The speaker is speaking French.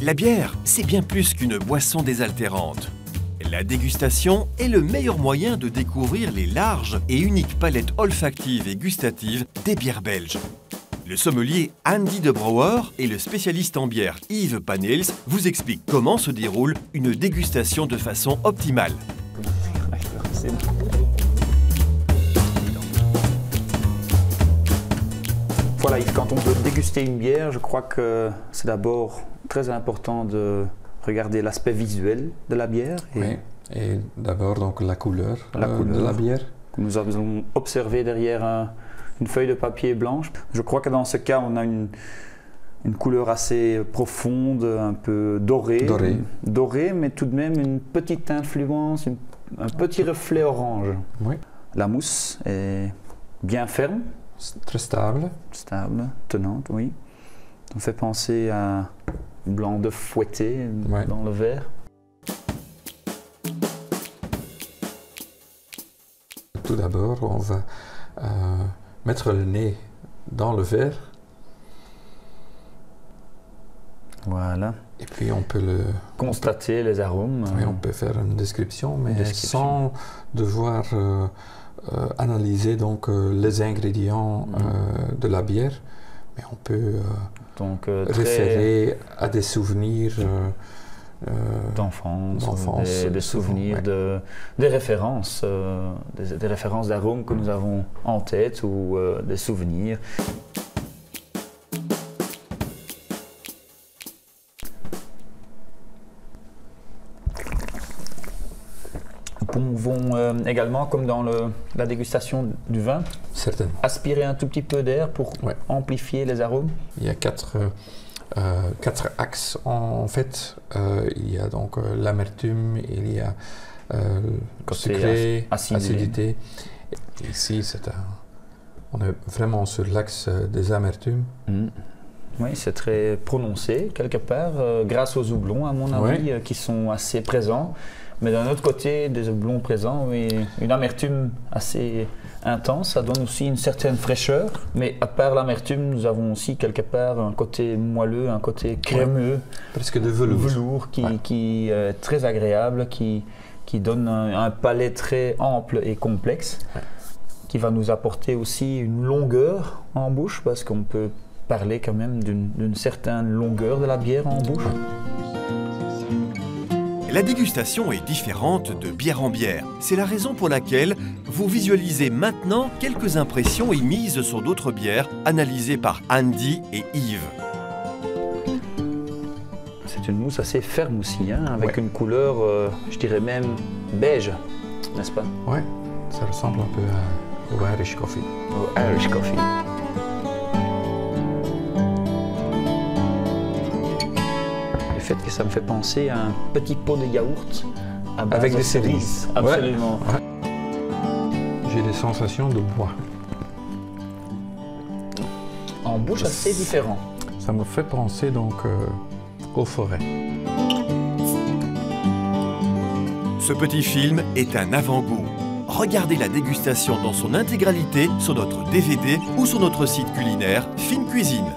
La bière, c'est bien plus qu'une boisson désaltérante. La dégustation est le meilleur moyen de découvrir les larges et uniques palettes olfactives et gustatives des bières belges. Le sommelier Andy de Brouwer et le spécialiste en bière Yves Panels vous expliquent comment se déroule une dégustation de façon optimale. Voilà, quand on veut déguster une bière, je crois que c'est d'abord très important de regarder l'aspect visuel de la bière. Et d'abord donc la couleur de la bière. Nous avons observé derrière une feuille de papier blanche. Je crois que dans ce cas, on a une couleur assez profonde, un peu dorée. Dorée, mais tout de même une petite influence, un petit reflet orange. Oui. La mousse est bien ferme. Très stable. Stable, tenante, oui. On fait penser à un blanc d'œuf fouetté dans le verre. Tout d'abord, on va mettre le nez dans le verre. Voilà. Et puis on peut constater les arômes. Oui, on peut faire une description, mais sans devoir analyser donc les ingrédients de la bière. Mais on peut référer à des souvenirs d'enfance, des souvenirs, des références, des références d'arômes que nous avons en tête ou des souvenirs. Nous pouvons également, comme dans la dégustation du vin, aspirer un tout petit peu d'air pour amplifier les arômes. Il y a quatre axes en fait. Il y a donc l'amertume, il y a sucré, acidité. Et ici, on est vraiment sur l'axe des amertumes. Oui, c'est très prononcé quelque part, grâce aux houblons à mon avis, qui sont assez présents. Mais d'un autre côté, des houblons présents, une amertume assez intense, ça donne aussi une certaine fraîcheur. Mais à part l'amertume, nous avons aussi quelque part un côté moelleux, un côté crémeux. Presque de velours. Velours qui est très agréable, qui donne un palais très ample et complexe, qui va nous apporter aussi une longueur en bouche, parce qu'on peut parler quand même d'une certaine longueur de la bière en bouche. La dégustation est différente de bière en bière. C'est la raison pour laquelle vous visualisez maintenant quelques impressions émises sur d'autres bières analysées par Andy et Yves. C'est une mousse assez ferme aussi, avec une couleur, je dirais même beige, n'est-ce pas? Oui, ça ressemble un peu au Irish Coffee. Au Irish Coffee. Le fait que ça me fait penser à un petit pot de yaourt à base avec de des cerises. Absolument. J'ai des sensations de bois. En bouche assez différent. Ça me fait penser donc aux forêts. Ce petit film est un avant-goût. Regardez la dégustation dans son intégralité sur notre DVD ou sur notre site culinaire Fine Cuisine.